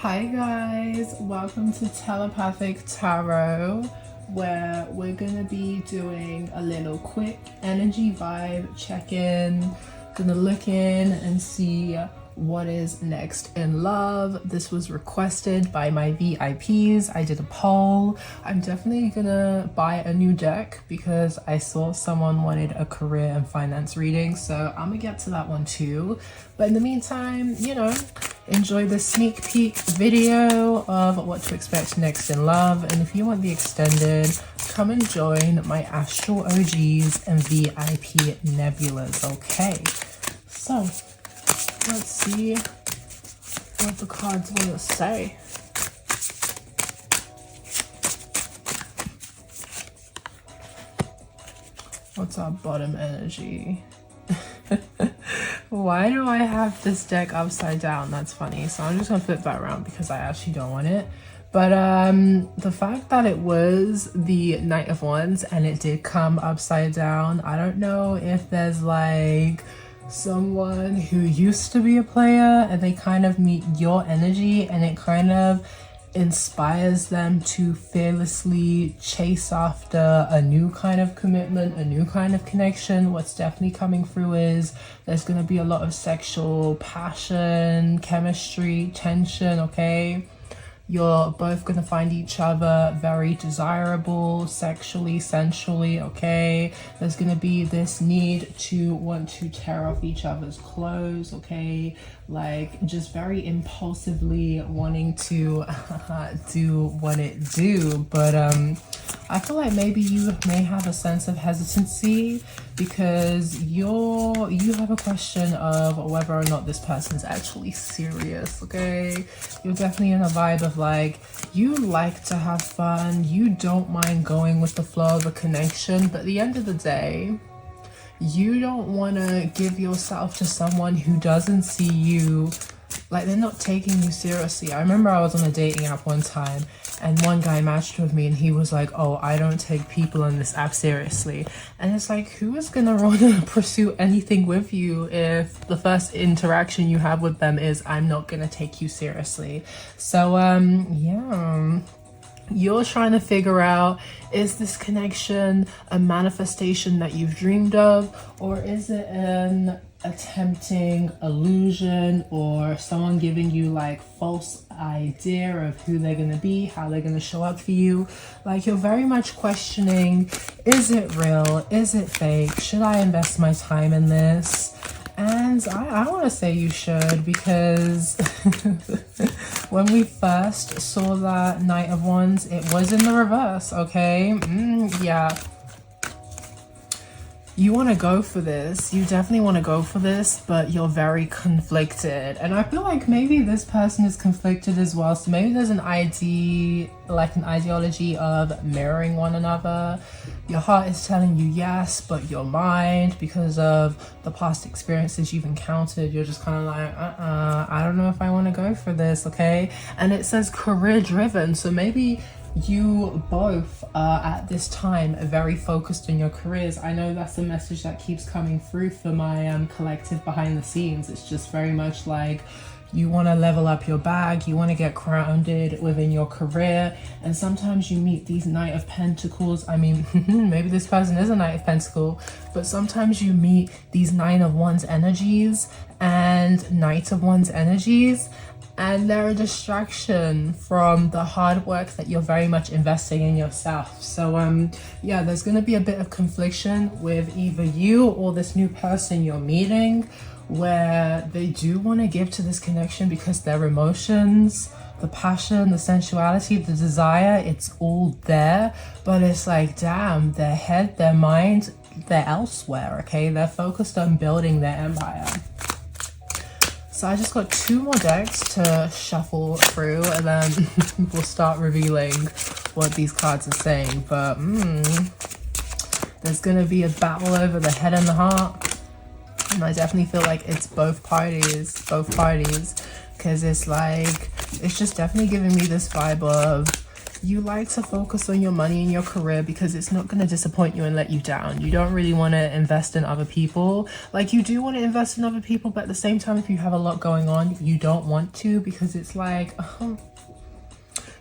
Hi guys, welcome to Telepathic Tarot, where we're gonna be doing a little quick energy vibe check-in. Gonna look in and see what is next in love. This was requested by my VIPs. I did a poll. I'm definitely gonna buy a new deck because I saw someone wanted a career and finance reading, so I'm gonna get to that one too. But in the meantime, you know, enjoy the sneak peek video of what to expect next in love. And if you want the extended, come and join my Astral OGs and VIP nebulas. Okay, so let's see what the cards want to say. What's our bottom energy? Why do I have this deck upside down? That's funny. So I'm just gonna flip that around because I actually don't want it. But the fact that it was the Knight of Wands and it did come upside down, I don't know if there's like someone who used to be a player and they kind of meet your energy and it kind of inspires them to fearlessly chase after a new kind of commitment, a new kind of connection. What's definitely coming through is there's going to be a lot of sexual passion, chemistry, tension, okay? You're both going to find each other very desirable, sexually, sensually, okay? There's going to be this need to want to tear off each other's clothes, okay? Like, just very impulsively wanting to do what it do. But I feel like maybe you may have a sense of hesitancy because you have a question of whether or not this person's actually serious, okay? You're definitely in a vibe of like, you like to have fun, you don't mind going with the flow of a connection, but at the end of the day, you don't want to give yourself to someone who doesn't see you, like they're not taking you seriously. I remember I was on a dating app one time and one guy matched with me and he was like, oh, I don't take people on this app seriously. And it's like, who is gonna want to pursue anything with you if the first interaction you have with them is, I'm not gonna take you seriously? So yeah, you're trying to figure out, is this connection a manifestation that you've dreamed of, or is it an attempting illusion or someone giving you like false idea of who they're going to be, how they're going to show up for you? Like, you're very much questioning, is it real, is it fake, should I invest my time in this? And I want to say you should, because when we first saw that Knight of Wands, it was in the reverse, okay? Yeah. You want to go for this. You definitely want to go for this, but you're very conflicted. And I feel like maybe this person is conflicted as well. So maybe there's an ideology of mirroring one another. Your heart is telling you yes, but your mind, because of the past experiences you've encountered, you're just kind of like, I don't know if I want to go for this, okay? And it says career driven. So maybe you both are at this time very focused on your careers. I know that's a message that keeps coming through for my collective behind the scenes. It's just very much like, you want to level up your bag, you want to get grounded within your career, and sometimes you meet these Knight of Pentacles. I mean, maybe this person is a Knight of Pentacle, but sometimes you meet these Nine of Wands energies and Knight of Wands energies, and they're a distraction from the hard work that you're very much investing in yourself. So yeah, there's going to be a bit of confliction with either you or this new person you're meeting, where they do want to give to this connection because their emotions, the passion, the sensuality, the desire, it's all there, but it's like, damn, their head, their mind, they're elsewhere, okay? They're focused on building their empire. So I just got 2 more decks to shuffle through, and then we'll start revealing what these cards are saying. But there's gonna be a battle over the head and the heart. And I definitely feel like it's both parties, because it's like, it's just definitely giving me this vibe of you like to focus on your money and your career because it's not going to disappoint you and let you down. You don't really want to invest in other people. Like, you do want to invest in other people, but at the same time, if you have a lot going on, you don't want to, because it's like,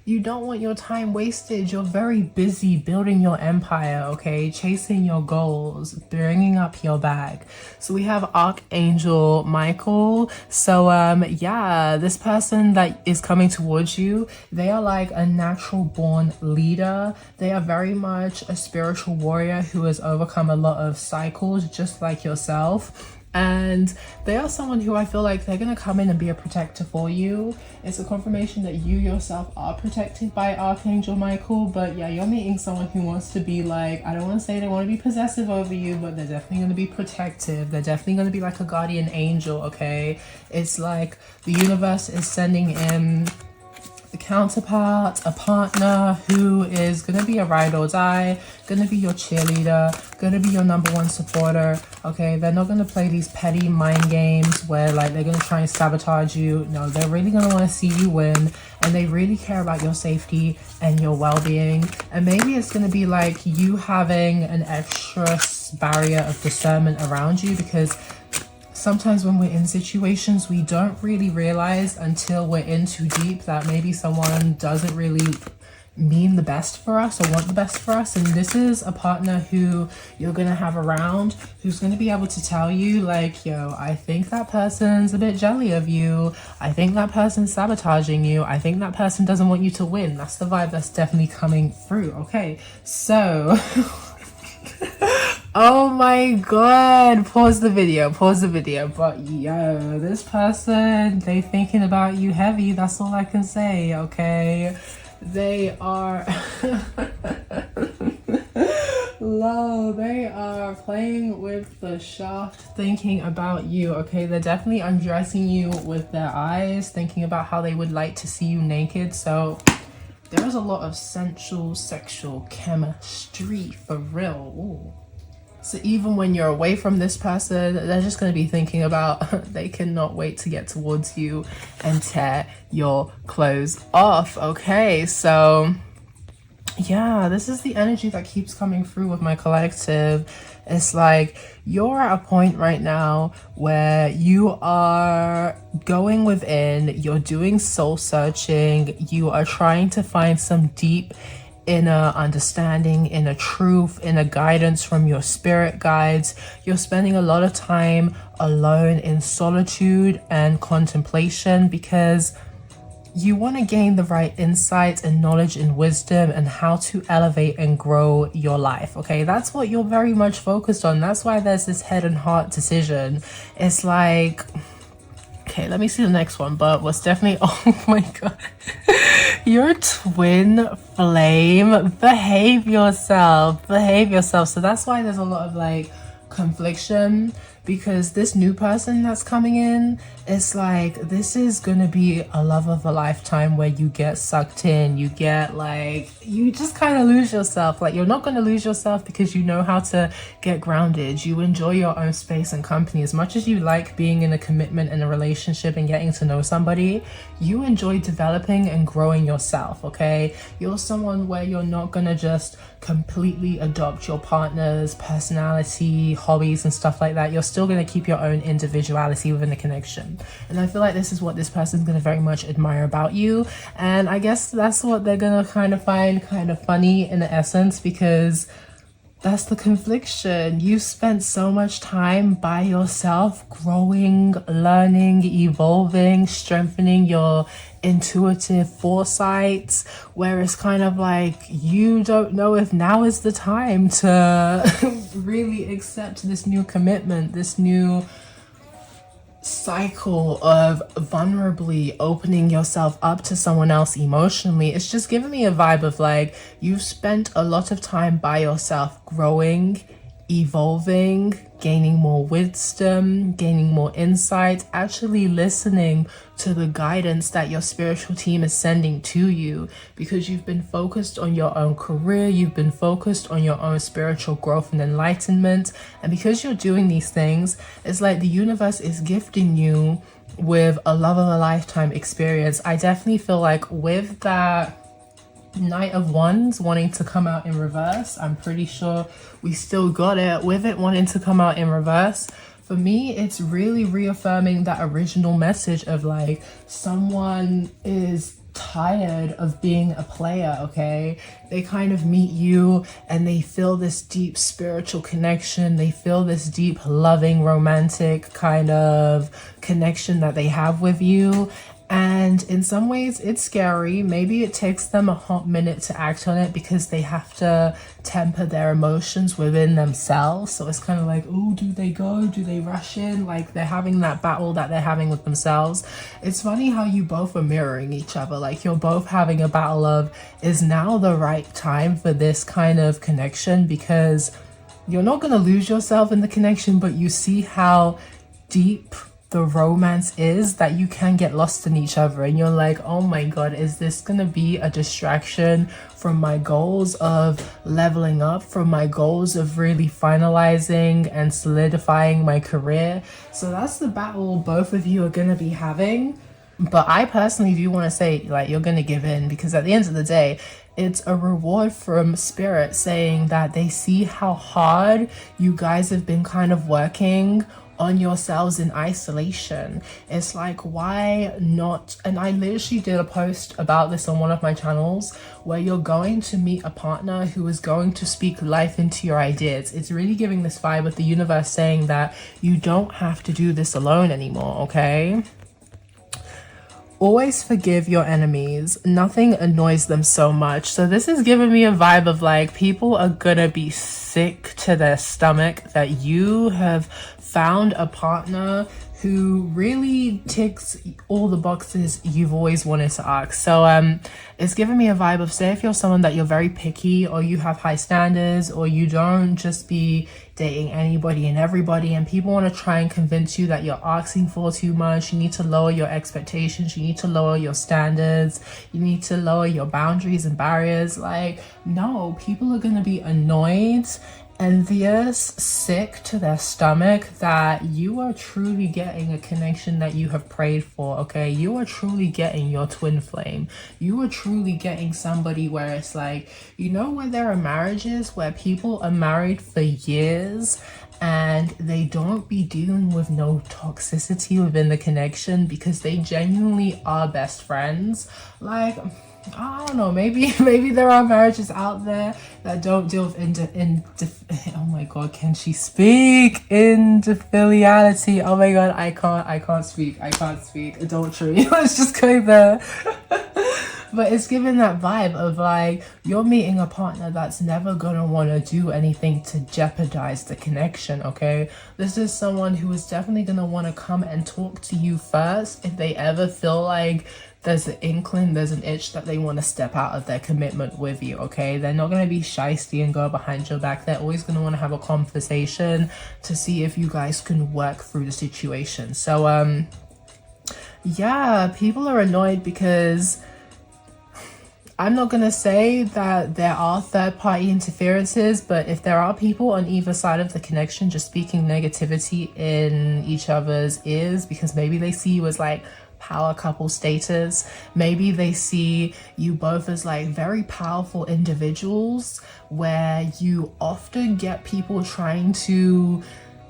you don't want your time wasted. You're very busy building your empire, okay? Chasing your goals, bringing up your bag. So we have Archangel Michael. So yeah, this person that is coming towards you, they are like a natural born leader. They are very much a spiritual warrior who has overcome a lot of cycles, just like yourself. And they are someone who I feel like they're going to come in and be a protector for you. It's a confirmation that you yourself are protected by Archangel Michael. But yeah, you're meeting someone who wants to be like, I don't want to say they want to be possessive over you, but they're definitely going to be protective. They're definitely going to be like a guardian angel, okay? It's like the universe is sending in a counterpart, a partner who is going to be a ride or die, going to be your cheerleader, going to be your number one supporter, okay? They're not going to play these petty mind games where like they're going to try and sabotage you. No, they're really going to want to see you win, and they really care about your safety and your well-being. And maybe it's going to be like you having an extra barrier of discernment around you, because sometimes when we're in situations, we don't really realize until we're in too deep that maybe someone doesn't really mean the best for us or want the best for us. And this is a partner who you're going to have around who's going to be able to tell you like, yo, I think that person's a bit jelly of you. I think that person's sabotaging you. I think that person doesn't want you to win. That's the vibe that's definitely coming through. Okay, so... Oh my god, pause the video, but yo, this person, they thinking about you heavy, that's all I can say, okay? They are low, they are playing with the shaft, thinking about you, okay? They're definitely undressing you with their eyes, thinking about how they would like to see you naked. So there's a lot of sensual sexual chemistry for real. Ooh. So even when you're away from this person, they're just going to be thinking about, they cannot wait to get towards you and tear your clothes off. Okay, so yeah, this is the energy that keeps coming through with my collective. It's like you're at a point right now where you are going within, you're doing soul searching, you are trying to find some deep inner understanding, inner truth, inner guidance from your spirit guides. You're spending a lot of time alone in solitude and contemplation because you want to gain the right insight and knowledge and wisdom and how to elevate and grow your life. Okay, that's what you're very much focused on. That's why there's this head and heart decision. It's like, okay, let me see the next one. But what's definitely, oh my god, your twin flame, behave yourself. So that's why there's a lot of like confliction, because this new person that's coming in, it's like, this is gonna be a love of a lifetime where you get sucked in, you get like, you just kind of lose yourself. Like, you're not gonna lose yourself because you know how to get grounded. You enjoy your own space and company. As much as you like being in a commitment in a relationship and getting to know somebody, you enjoy developing and growing yourself, okay? You're someone where you're not gonna just completely adopt your partner's personality, hobbies and stuff like that. You're still going to keep your own individuality within the connection. And I feel like this is what this person's going to very much admire about you. And I guess that's what they're going to kind of find kind of funny in the essence, because that's the confliction. You spent so much time by yourself, growing, learning, evolving, strengthening your intuitive foresight, where it's kind of like you don't know if now is the time to really accept this new commitment, this new cycle of vulnerably opening yourself up to someone else emotionally. It's just giving me a vibe of like, you've spent a lot of time by yourself growing, evolving, gaining more wisdom, gaining more insight, actually listening to the guidance that your spiritual team is sending to you, because you've been focused on your own career, you've been focused on your own spiritual growth and enlightenment. And because you're doing these things, it's like the universe is gifting you with a love of a lifetime experience. I definitely feel like with that Knight of Wands wanting to come out in reverse. I'm pretty sure we still got it with it wanting to come out in reverse. For me, it's really reaffirming that original message of like someone is tired of being a player, okay? They kind of meet you and they feel this deep spiritual connection. They feel this deep, loving, romantic kind of connection that they have with you. And in some ways it's scary. Maybe it takes them a hot minute to act on it because they have to temper their emotions within themselves. So it's kind of like, oh, do they go? Do they rush in? Like they're having that battle that they're having with themselves. It's funny how you both are mirroring each other. Like you're both having a battle of, is now the right time for this kind of connection? Because you're not going to lose yourself in the connection, but you see how deep the romance is that you can get lost in each other, and you're like, oh my god, is this gonna be a distraction from my goals of leveling up, from my goals of really finalizing and solidifying my career? So that's the battle both of you are gonna be having. But I personally do want to say, like, you're gonna give in, because at the end of the day, it's a reward from spirit saying that they see how hard you guys have been kind of working on yourselves in isolation. It's like, why not? And I literally did a post about this on one of my channels, where you're going to meet a partner who is going to speak life into your ideas. It's really giving this vibe of the universe saying that you don't have to do this alone anymore, okay? Always forgive your enemies. Nothing annoys them so much. So this is giving me a vibe of like, people are gonna be sick to their stomach that you have found a partner who really ticks all the boxes you've always wanted to ask. So it's giving me a vibe of, say if you're someone that you're very picky, or you have high standards, or you don't just be dating anybody and everybody, and people want to try and convince you that you're asking for too much. You need to lower your expectations, you need to lower your standards, you need to lower your boundaries and barriers. Like, no, people are going to be annoyed, envious, sick to their stomach that you are truly getting a connection that you have prayed for, okay? You are truly getting your twin flame. You are truly getting somebody where it's like, you know, where there are marriages where people are married for years and they don't be dealing with no toxicity within the connection because they genuinely are best friends. Like, I don't know, maybe there are marriages out there that don't deal with oh my god, can she speak? Infiliality. Oh my god, I can't speak. Adultery. Let's just go there. But it's giving that vibe of like, you're meeting a partner that's never gonna want to do anything to jeopardize the connection, okay? This is someone who is definitely gonna want to come and talk to you first if they ever feel like there's an inkling, there's an itch that they want to step out of their commitment with you, okay? They're not going to be shysty and go behind your back. They're always going to want to have a conversation to see if you guys can work through the situation. So, yeah, people are annoyed because I'm not going to say that there are third-party interferences, but if there are people on either side of the connection just speaking negativity in each other's ears because maybe they see you as like power couple status, maybe they see you both as like very powerful individuals, where you often get people trying to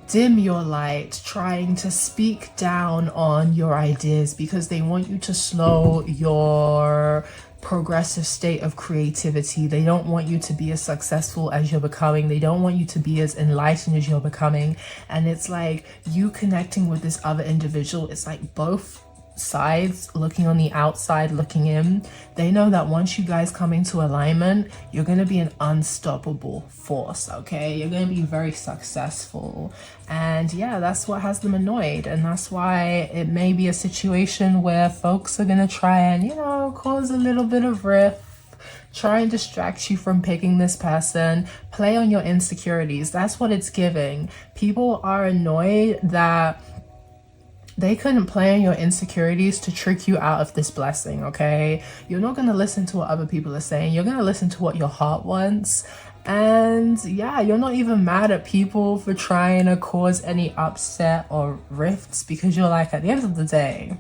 dim your light, trying to speak down on your ideas because they want you to slow your progressive state of creativity. They don't want you to be as successful as you're becoming. They don't want you to be as enlightened as you're becoming. And it's like you connecting with this other individual, it's like both sides looking on the outside, looking in. They know that once you guys come into alignment, you're going to be an unstoppable force, okay? You're going to be very successful. And yeah, that's what has them annoyed. And that's why it may be a situation where folks are going to try and, you know, cause a little bit of rift, try and distract you from picking this person, play on your insecurities. That's what it's giving. People are annoyed that they couldn't play on your insecurities to trick you out of this blessing, okay? You're not going to listen to what other people are saying. You're going to listen to what your heart wants. And yeah, you're not even mad at people for trying to cause any upset or rifts because you're like, at the end of the day,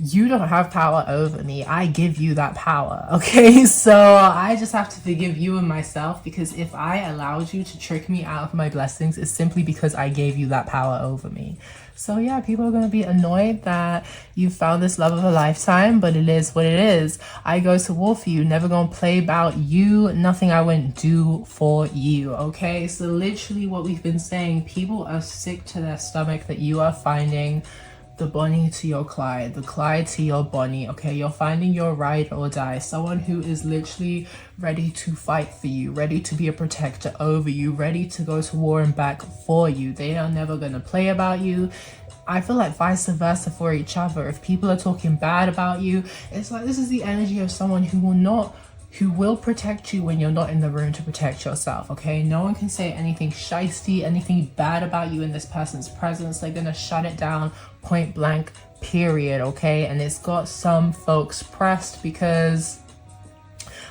you don't have power over me. I give you that power, okay? So I just have to forgive you and myself, because if I allowed you to trick me out of my blessings, it's simply because I gave you that power over me. So yeah, people are going to be annoyed that you found this love of a lifetime, but it is what it is. I go to war for you, never going to play about you, nothing I wouldn't do for you, okay? So literally what we've been saying, people are sick to their stomach that you are finding the Bonnie to your Clyde, the Clyde to your Bonnie, okay? You're finding your ride or die, someone who is literally ready to fight for you, ready to be a protector over you, ready to go to war and back for you. They are never gonna play about you. I feel like vice versa for each other. If people are talking bad about you, it's like this is the energy of someone who will protect you when you're not in the room to protect yourself, okay? No one can say anything shisty, anything bad about you in this person's presence. They're gonna shut it down point blank, period, okay? And it's got some folks pressed because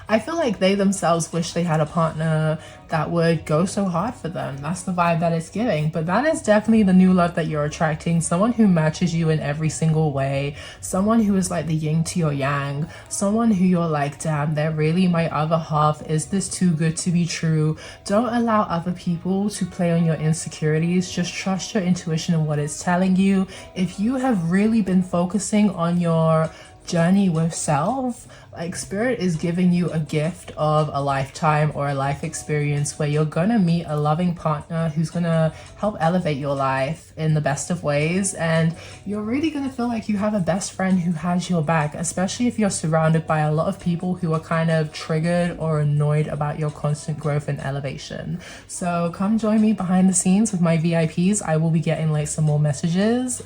I feel like they themselves wish they had a partner that would go so hard for them. That's the vibe that it's giving. But that is definitely the new love that you're attracting. Someone who matches you in every single way. Someone who is like the yin to your yang. Someone who you're like, damn, they're really my other half. Is this too good to be true? Don't allow other people to play on your insecurities. Just trust your intuition and what it's telling you. If you have really been focusing on your journey with self, like spirit is giving you a gift of a lifetime or a life experience where you're gonna meet a loving partner who's gonna help elevate your life in the best of ways, and you're really gonna feel like you have a best friend who has your back, especially if you're surrounded by a lot of people who are kind of triggered or annoyed about your constant growth and elevation. So come join me behind the scenes with my VIPs. I will be getting like some more messages,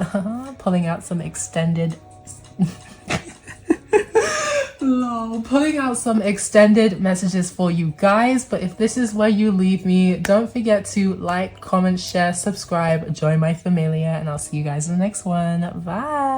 pulling out some extended pulling out some extended messages for you guys. But if this is where you leave me, don't forget to like, comment, share, subscribe, join my familia, and I'll see you guys in the next one. Bye.